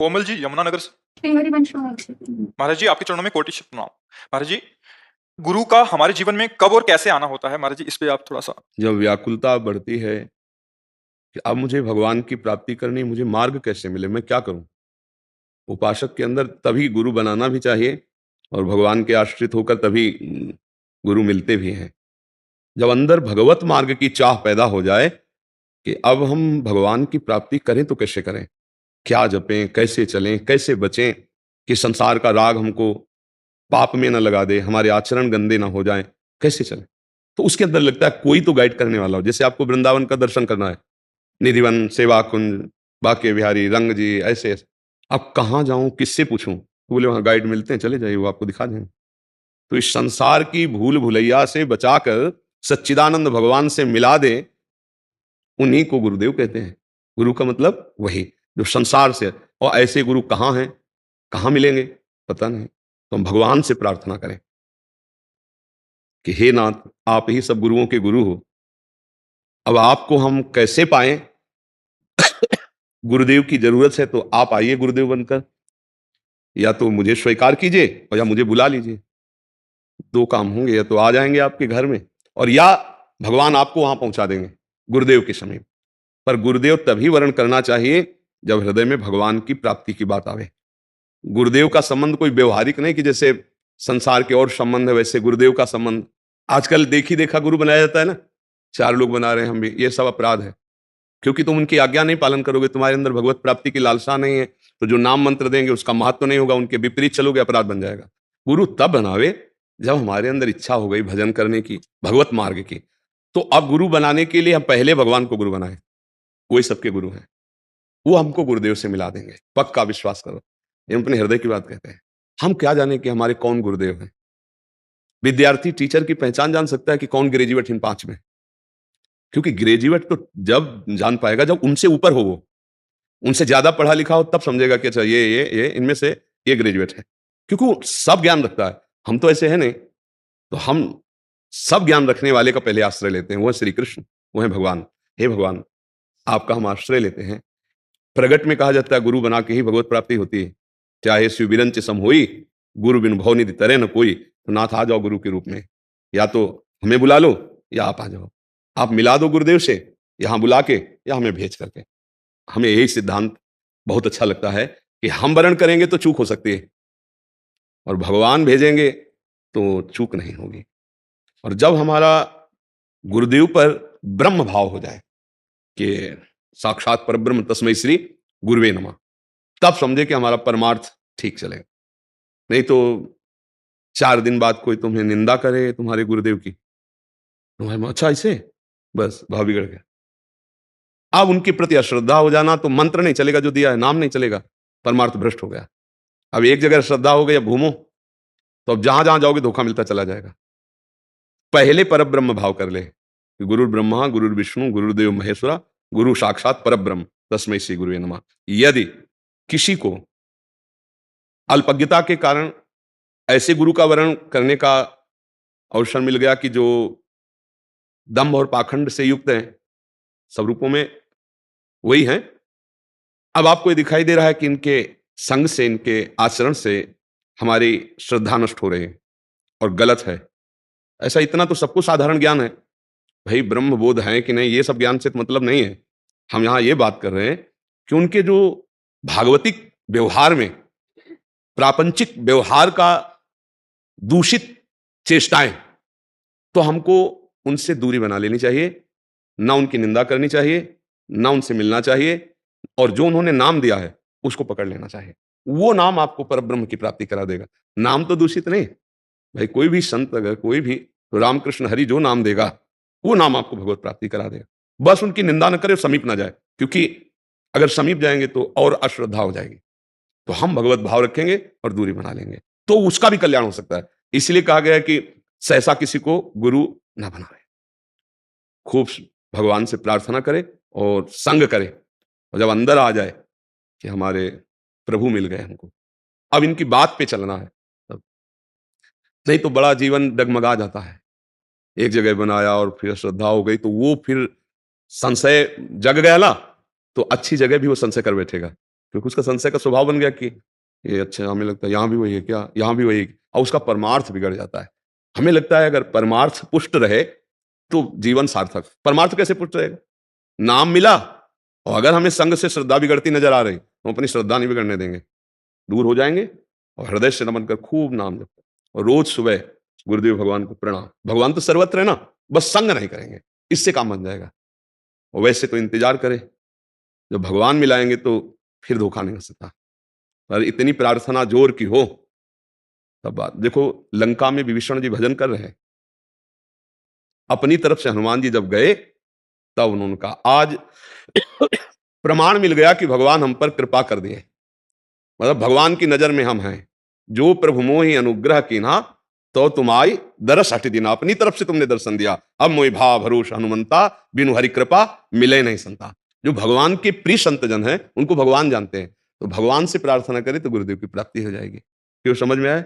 कोमल जी यमुनानगर से। हरिवंश महाराज जी आपके चरणों में कोटि प्रणाम। महाराज जी, गुरु का हमारे जीवन में कब और कैसे आना होता है महाराज जी, इस पे आप थोड़ा सा। जब व्याकुलता बढ़ती है कि अब मुझे भगवान की प्राप्ति करनी, मुझे मार्ग कैसे मिले, मैं क्या करूं। उपासक के अंदर तभी गुरु बनाना भी चाहिए और भगवान के आश्रित होकर तभी गुरु मिलते भी हैं। जब अंदर भगवत मार्ग की चाह पैदा हो जाए कि अब हम भगवान की प्राप्ति करें तो कैसे करें, क्या जपें, कैसे चलें, कैसे बचें कि संसार का राग हमको पाप में न लगा दे, हमारे आचरण गंदे ना हो जाएं, कैसे चलें। तो उसके अंदर लगता है कोई तो गाइड करने वाला हो। जैसे आपको वृंदावन का दर्शन करना है, निधिवन, सेवा कुंज, बाके बिहारी, रंग जी, ऐसे ऐसे, अब कहाँ जाऊं, किससे पूछूं। तो बोले वहां गाइड मिलते हैं, चले जाइए, वो आपको दिखा देंगे। तो इस संसार की भूल भुलैया से बचाकर सच्चिदानंद भगवान से मिला दे, उन्हीं को गुरुदेव कहते हैं। गुरु का मतलब वही जो संसार से, और ऐसे गुरु कहाँ हैं, कहाँ मिलेंगे, पता नहीं। तो हम भगवान से प्रार्थना करें कि हे नाथ, आप ही सब गुरुओं के गुरु हो, अब आपको हम कैसे पाएं। गुरुदेव की जरूरत है तो आप आइए गुरुदेव बनकर, या तो मुझे स्वीकार कीजिए और या मुझे बुला लीजिए। दो काम होंगे, या तो आ जाएंगे आपके घर में और या भगवान आपको वहां पहुंचा देंगे गुरुदेव के समीप। पर गुरुदेव तभी वर्ण करना चाहिए जब हृदय में भगवान की प्राप्ति की बात आवे। गुरुदेव का संबंध कोई व्यवहारिक नहीं कि जैसे संसार के और संबंध है वैसे गुरुदेव का संबंध। आजकल देखी देखा गुरु बनाया जाता है ना, 4 लोग बना रहे हैं, हम भी, ये सब अपराध है। क्योंकि तुम उनकी आज्ञा नहीं पालन करोगे, तुम्हारे अंदर भगवत प्राप्ति की लालसा नहीं है, तो जो नाम मंत्र देंगे उसका महत्व नहीं होगा, उनके विपरीत चलोगे, अपराध बन जाएगा। गुरु तब बनावे जब हमारे अंदर इच्छा हो गई भजन करने की, भगवत मार्ग की। तो अब गुरु बनाने के लिए हम पहले भगवान को गुरु बनाए। वही सबके गुरु हैं, वो हमको गुरुदेव से मिला देंगे, पक्का विश्वास करो। ये अपने हृदय की बात कहते हैं। हम क्या जाने कि हमारे कौन गुरुदेव हैं। विद्यार्थी टीचर की पहचान जान सकता है कि कौन ग्रेजुएट इन 5 में, क्योंकि ग्रेजुएट तो जब जान पाएगा जब उनसे ऊपर हो, वो उनसे ज्यादा पढ़ा लिखा हो, तब समझेगा कि अच्छा ये इनमें से ये ग्रेजुएट है, क्योंकि वो सब ज्ञान रखता है। हम तो ऐसे है नहीं, तो हम सब ज्ञान रखने वाले का पहले आश्रय लेते हैं, वो है श्री कृष्ण, वो है भगवान। हे भगवान, आपका हम आश्रय लेते हैं। प्रगट में कहा जाता है गुरु बना के ही भगवत प्राप्ति होती है। चाहे शिवबिरंच सम होई, गुरु बिन भव निधि तरे न कोई। तो नाथ आ जाओ गुरु के रूप में, या तो हमें बुला लो या आप आ जाओ। आप मिला दो गुरुदेव से, यहां बुला के या हमें भेज करके। हमें यही सिद्धांत बहुत अच्छा लगता है कि हम वर्ण करेंगे तो चूक हो सकती है, और भगवान भेजेंगे तो चूक नहीं होगी। और जब हमारा गुरुदेव पर ब्रह्म भाव हो जाए कि साक्षात परब्रह्म तस्मै श्री गुरुवे नमः, तब समझे कि हमारा परमार्थ ठीक चलेगा। नहीं तो 4 दिन बाद कोई तुम्हें निंदा करे तुम्हारे गुरुदेव की, तुम्हारे अच्छा ऐसे, बस भाव बिगड़ गया। अब उनके प्रति अश्रद्धा हो जाना, तो मंत्र नहीं चलेगा जो दिया है, नाम नहीं चलेगा, परमार्थ भ्रष्ट हो गया। अब एक जगह श्रद्धा हो गई, अब घूमो, तो अब जहां जहां जाओगे धोखा मिलता चला जाएगा। पहले परब्रह्म भाव कर ले, गुरु ब्रह्मा गुरु विष्णु गुरुदेव महेश्वरा, गुरु साक्षात परब्रह्म तस्मै श्री गुरुवे नमः। यदि किसी को अल्पज्ञता के कारण ऐसे गुरु का वर्ण करने का अवसर मिल गया कि जो दंभ और पाखंड से युक्त हैं, सब रूपों में वही हैं, अब आपको ये दिखाई दे रहा है कि इनके संग से, इनके आचरण से हमारी श्रद्धा नष्ट हो रही है और गलत है। ऐसा इतना तो सबको साधारण ज्ञान है, भाई ब्रह्म बोध है कि नहीं, ये सब ज्ञान से तो मतलब नहीं है। हम यहां ये बात कर रहे हैं कि उनके जो भागवतिक व्यवहार में, प्रापंचिक व्यवहार का दूषित चेष्टाएं, तो हमको उनसे दूरी बना लेनी चाहिए, ना उनकी निंदा करनी चाहिए, ना उनसे मिलना चाहिए, और जो उन्होंने नाम दिया है उसको पकड़ लेना चाहिए। वो नाम आपको परब्रह्म की प्राप्ति करा देगा। नाम तो दूषित नहीं भाई, कोई भी संत अगर कोई भी तो रामकृष्ण हरि जो नाम देगा वो नाम आपको भगवत प्राप्ति करा देगा। बस उनकी निंदा न करे, समीप ना जाए, क्योंकि अगर समीप जाएंगे तो और अश्रद्धा हो जाएगी। तो हम भगवत भाव रखेंगे और दूरी बना लेंगे, तो उसका भी कल्याण हो सकता है। इसलिए कहा गया है कि सहसा किसी को गुरु ना बनाए, खूब भगवान से प्रार्थना करे और संग करे, और जब अंदर आ जाए कि हमारे प्रभु मिल गए हमको, अब इनकी बात पे चलना है तब। नहीं तो बड़ा जीवन डगमगा जाता है। एक जगह बनाया और फिर श्रद्धा हो गई, तो वो फिर संशय जग गया ना, तो अच्छी जगह भी वो संशय कर बैठेगा। क्योंकि उसका संशय का स्वभाव बन गया कि ये अच्छा हमें लगता है यहाँ भी वही है क्या, यहाँ भी वही है, और उसका परमार्थ बिगड़ जाता है। हमें लगता है अगर परमार्थ पुष्ट रहे तो जीवन सार्थक। परमार्थ कैसे पुष्ट रहेगा? नाम मिला, और अगर हमें संग से श्रद्धा बिगड़ती नजर आ रही तो अपनी श्रद्धा नहीं बिगड़ने देंगे, दूर हो जाएंगे और हृदय से नमन कर खूब नाम जपो, और रोज सुबह गुरुदेव भगवान को प्रणाम। भगवान तो सर्वत्र है ना, बस संग नहीं करेंगे, इससे काम बन जाएगा। और वैसे तो इंतजार करें, जब भगवान मिलाएंगे तो फिर धोखा नहीं हो सकता। पर इतनी प्रार्थना जोर की हो तब बात। देखो लंका में विभीषण जी भजन कर रहे हैं, अपनी तरफ से हनुमान जी जब गए तब उन्होंने कहा आज प्रमाण मिल गया कि भगवान हम पर कृपा कर दिए, मतलब भगवान की नजर में हम हैं। जो प्रभु मोहि अनुग्रह कीन्हा तो तुम आई दरस हटि दीना। अपनी तरफ से तुमने दर्शन दिया, अब मोहि भाव भरोस हनुमंता, बिनु हरि कृपा मिले नहीं संता। जो भगवान के प्रिय संतजन हैं उनको भगवान जानते हैं, तो भगवान से प्रार्थना करें तो गुरुदेव की प्राप्ति हो जाएगी। क्यों, समझ में आया?